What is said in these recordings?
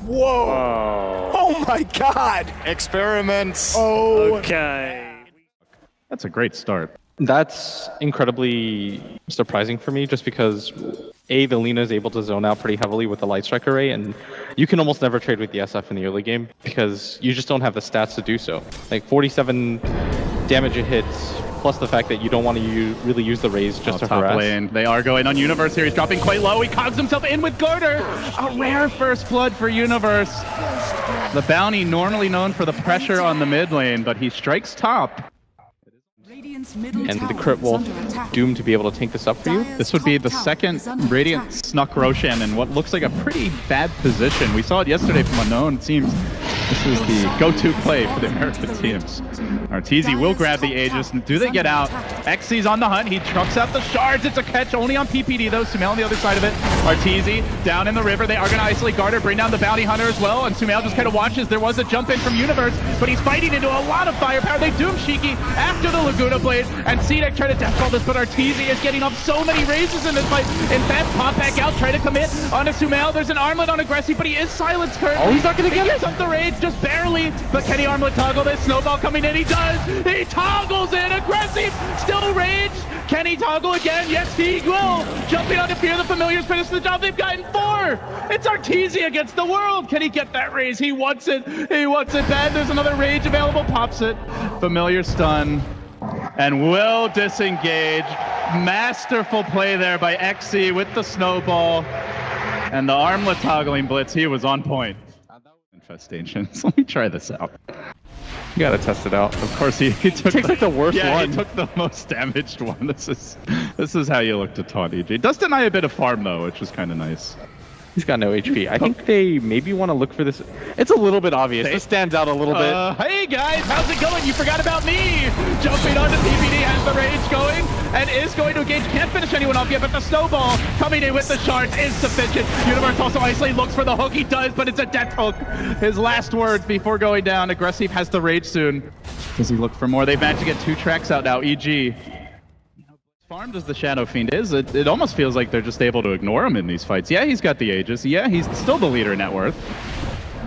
Whoa! Oh my God! Experiments. Oh. Okay. That's a great start. That's incredibly surprising for me, just because the Lina is able to zone out pretty heavily with the Light Strike array, and you can almost never trade with the SF in the early game because you just don't have the stats to do so. Like 47 damage it hits, plus the fact that you don't want to really use the raise just to top harass. lane. They are going on Universe here. He's dropping quite low. He cogs himself in with Garter. A rare first blood for Universe. The bounty normally known for the pressure on the mid lane, but he strikes top. And the crit wolf doomed to be able to tank this up for you. This would be the second Radiant snuck Roshan in what looks like a pretty bad position. We saw it yesterday from Unknown. It seems this is the go-to play for the American teams. Arteezy will grab the Aegis. Do they get out? Xy's on the hunt. He trucks out the shards. It's a catch only on PPD though. Sumail on the other side of it. Arteezy down in the river. They are going to isolate Garter, bring down the Bounty Hunter as well. And Sumail just kind of watches. There was a jump in from Universe, but he's fighting into a lot of firepower. They doom Shiki after the Laguna Blade. And CDEC try to death call this, but Arteezy is getting off so many raises in this fight. In fact, pop back out, try to commit onto Sumail. There's an armlet on Aggressive, but he is silenced currently. Oh, he's not going to get it. Up the rage, just barely. But can he armlet toggle this? Snowball coming in, he does. He toggles in, Aggressive, still rage. Can he toggle again? Yes, he will. Jumping onto Fear the Familiars, finish the job. They've gotten 4. It's Arteezy against the world. Can he get that raise? He wants it. He wants it bad. There's another rage available. Pops it. Familiar stun. And will disengage. Masterful play there by Xy with the snowball. And the armlet toggling blitz, he was on point. Infestations. Let me try this out. You gotta test it out. Of course, he took takes like the worst one. He took the most damaged one. This is how you look to taunt EG. Does deny a bit of farm though, which is kind of nice. He's got no HP. I think they maybe want to look for this. It's a little bit obvious. This stands out a little bit. Hey guys, how's it going? You forgot about me! Jumping onto PPD, has the rage going, and is going to engage. Can't finish anyone off yet, but the snowball coming in with the shards is sufficient. Universe also isolate, looks for the hook. He does, but it's a death hook. His last words before going down. Aggressive has the rage soon. Does he look for more? They've managed to get 2 tracks out now, EG. Farmed as the Shadow Fiend is, it almost feels like they're just able to ignore him in these fights. Yeah, he's got the Aegis. Yeah, he's still the leader in net worth.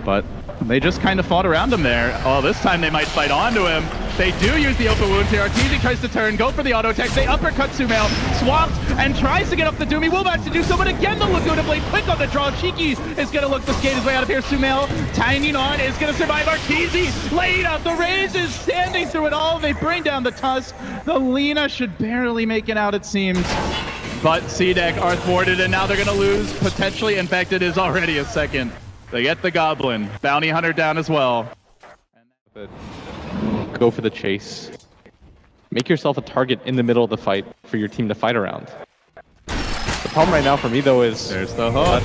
But they just kind of fought around him there. Oh, this time they might fight onto him. They do use the open wounds here. Arteezy tries to turn, go for the auto tech. They uppercut Sumail, swaps, and tries to get up the Doom. He will manage to do so, but again the Laguna Blade quick on the draw. Shiki is going to look to skate his way out of here. Sumail, timing on, is going to survive. Arteezy laid out. The Raze is standing through it all. They bring down the Tusk. The Lina should barely make it out, it seems. But CDEC are thwarted, and now they're going to lose. Potentially infected is already a second. They get the Goblin. Bounty Hunter down as well. Go for the chase. Make yourself a target in the middle of the fight for your team to fight around. The problem right now for me though is there's the hook.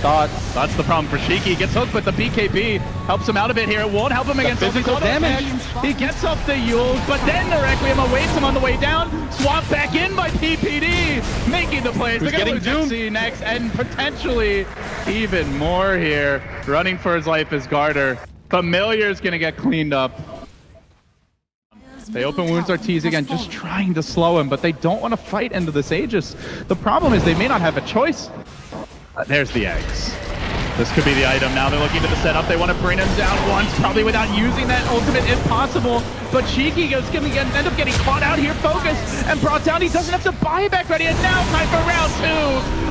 That's the problem for Shiki. Gets hooked, but the BKB helps him out a bit here. It won't help him against physical damage. He gets off the Yules, but then the Requiem awaits him on the way down. Swap back in by PPD, making the plays. They're gonna lose Xy next, and potentially even more here. Running for his life is Garter. Familiar's gonna get cleaned up. They open wounds Arteezy again, just trying to slow him, but they don't want to fight into this Aegis. The problem is they may not have a choice. There's the eggs. This could be the item. Now they're looking to the setup. They want to bring him down once, probably without using that ultimate if possible. But Shiki is going to end up getting caught out here, focused, and brought down. He doesn't have to buy it back ready. And now time for round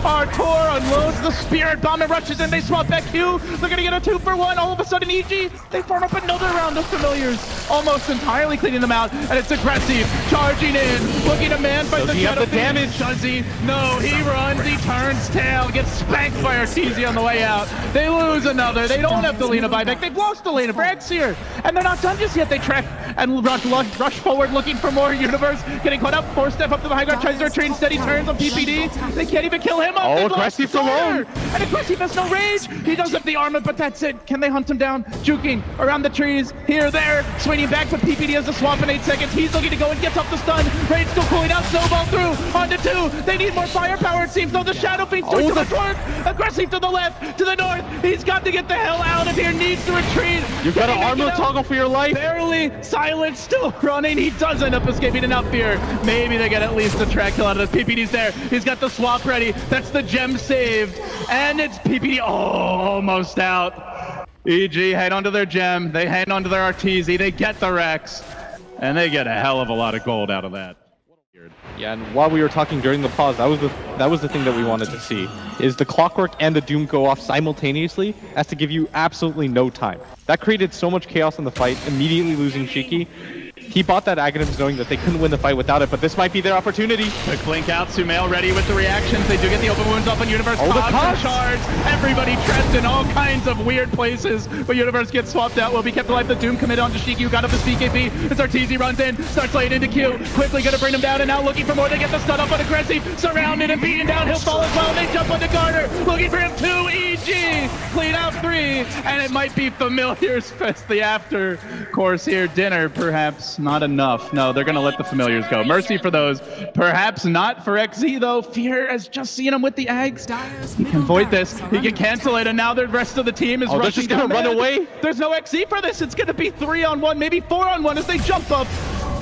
2. Artur unloads the Spirit Bomb and rushes in. They swap back Q. They're going to get a 2-for-1. All of a sudden, EG, they farm up another round of Familiars, almost entirely cleaning them out. And it's Aggressive, charging in, looking to man-fight the Shadow Fiend. Does he? No, he runs, he turns tail, gets spanked by Arteezy on the way out. They lose another. They don't have the Lina buyback. They've lost the Lina for Xy, and they're not done just yet. They track and rush forward looking for more. Universe getting caught up. 4-step up to the high ground. Tries to retrain. Steady turns on PPD. They can't even kill him. Oh, Aggressive alone. And Aggressive has no rage. He does have the armor, but that's it. Can they hunt him down? Juking around the trees. Here, there. Swinging back, but PPD has the swamp in 8 seconds. He's looking to go and gets off the stun. Rage still cooling out. Snowball through. Onto 2. They need more firepower, it seems, though. The Shadow Fiend's doing too much work. Aggressive to the left, to the north. He's got to get the hell out of here. Needs to retreat. You've got an armor toggle for your life. Barely. Silence still running. He does end up escaping enough here. Maybe they get at least a track kill out of this. PPD's there. He's got the swap ready. That's the gem saved. And it's PPD. Oh, almost out. EG hang onto their gem, they hang onto their Arteezy, they get the Rex, and they get a hell of a lot of gold out of that. Yeah, and while we were talking during the pause, that was the thing that we wanted to see, is the Clockwork and the Doom go off simultaneously as to give you absolutely no time. That created so much chaos in the fight, immediately losing Shiki. He bought that Aghanims knowing that they couldn't win the fight without it, but this might be their opportunity. Quick blink out, Sumail ready with the reactions. They do get the open wounds off on Universe. Oh, the Cogs and shards. Everybody trapped in all kinds of weird places, but Universe gets swapped out. Will be kept alive. The Doom committed onto Shiki, who got up his BKB. As Arteezy runs in, starts laying into Q. Quickly gonna bring him down, and now looking for more. They get the stun up on Aggressive. Surrounded and beaten down. He'll fall as well. They jump onto Garner. Looking for him too. EG. Clean out 3. And it might be Familiars Fest, the after course here. Dinner, perhaps. Not enough. No, they're going to let the Familiars go. Mercy for those. Perhaps not for XZ, though. Fear has just seen him with the eggs. He can avoid this. He can cancel it, and now the rest of the team is rushing just going to run away. There's no XZ for this. It's going to be 3-on-1, maybe 4-on-1 as they jump up.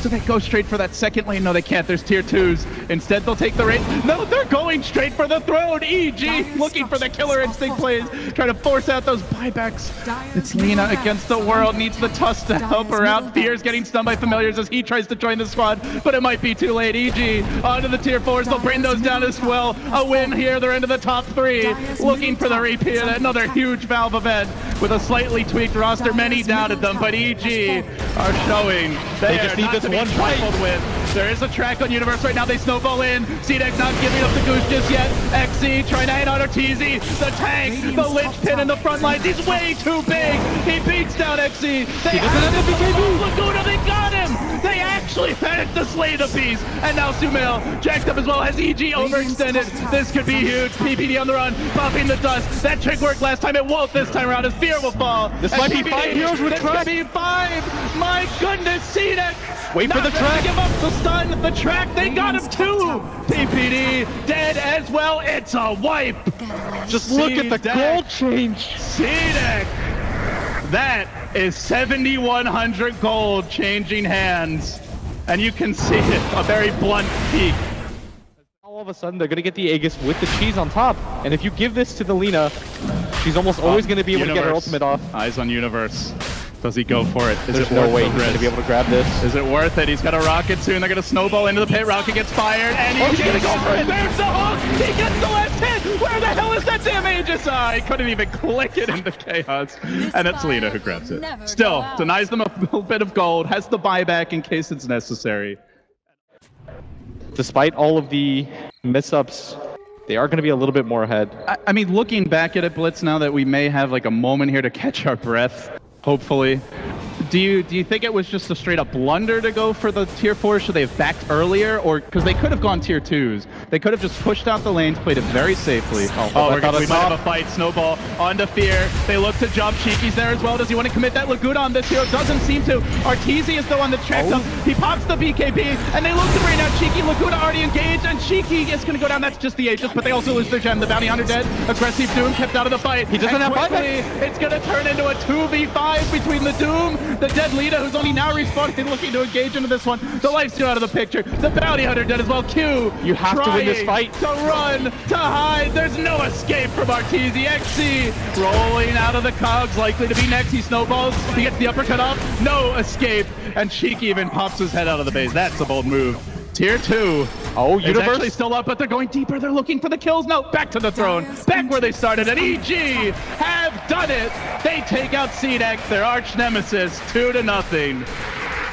Do they go straight for that second lane? No, they can't. There's tier 2s. Instead, they'll take the raid. No, they're going straight for the throne. EG looking for the killer instinct plays, trying to force out those buybacks. It's Lina against the world. Needs the Tusk to help her out. Fear's getting stunned by Familiars as he tries to join the squad, but it might be too late. EG onto the tier 4s. They'll bring those down as well. A win here. They're into the top 3. Looking for the repeat. Another huge Valve event with a slightly tweaked roster. Many doubted them, but EG are showing they just need this one trifled with. There is a track on Universe right now. They snowball in. CDEC not giving up the goose just yet. XZ trying to hit on Arteezy. The tank, the linchpin in the front lines. He's way too big. He beats down XZ. They have the BKB. Laguna, they got him. They actually managed to slay the beast. And now Sumail jacked up as well. Has EG overextended. This could be huge. PPD on the run, buffing the dust. That trick worked last time. It won't this time around as Fear will fall. This might be 5 heroes with track. This could be 5. My goodness, CDEC. Wait for the track. Give up the stun, the track, they got him too! PPD dead as well, it's a wipe! Just look at the gold change! CDEC! That is 7,100 gold changing hands. And you can see it, a very blunt peak. All of a sudden, they're going to get the Aegis with the cheese on top. And if you give this to the Lina, she's almost always going to be able to get her ultimate off. Eyes on Universe. Does he go for it? There's no way he's going to be able to grab this. Is it worth it? He's got a rocket soon. They're going to snowball into the pit. Rocket gets fired, and he's going to go for it. There's the hook. He gets the last hit. Where the hell is that damage? He couldn't even click it into chaos. And it's Lina who grabs it. Still, denies them a little bit of gold. Has the buyback in case it's necessary. Despite all of the mess-ups, they are going to be a little bit more ahead. I mean, looking back at it, Blitz, now that we may have like a moment here to catch our breath, hopefully. Do you think it was just a straight up blunder to go for the tier 4? Should they have backed earlier? Or because they could have gone tier 2s. They could have just pushed out the lanes, played it very safely. We might have a fight. Snowball onto Fear. They look to jump. Shiki's there as well. Does he want to commit that Laguna on this hero? Doesn't seem to. Arteezy is though on the track. He pops the BKB, and they look to bring out Shiki. Laguna already engaged, and Shiki is going to go down. That's just the Aegis, but they also lose their gem. The Bounty Hunter dead. Aggressive Doom kept out of the fight. He doesn't have buyback. It's going to turn into a 2v5 between the Doom, the dead Lina, who's only now respawned and looking to engage into this one. The life's out of the picture. The Bounty Hunter dead as well. Q, you have to win this fight. To run, to hide. There's no escape from Arteezy. XZ rolling out of the cogs, likely to be next. He snowballs. He gets the uppercut off. No escape. And Shiki even pops his head out of the base. That's a bold move. Tier 2. Oh, Universe actually still up, but they're going deeper. They're looking for the kills. No, back to the throne. Back where they started. And EG have done it. They take out CDEC, their arch nemesis, 2-0.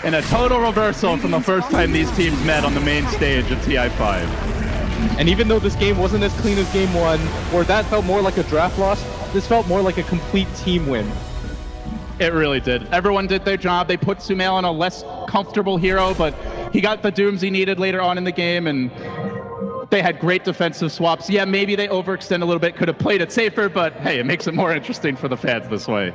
In a total reversal from the first time these teams met on the main stage of TI5. And even though this game wasn't as clean as game 1, or that felt more like a draft loss, this felt more like a complete team win. It really did. Everyone did their job. They put Sumail on a less comfortable hero, but he got the dooms he needed later on in the game, and they had great defensive swaps. Yeah, maybe they overextend a little bit, could have played it safer, but hey, it makes it more interesting for the fans this way.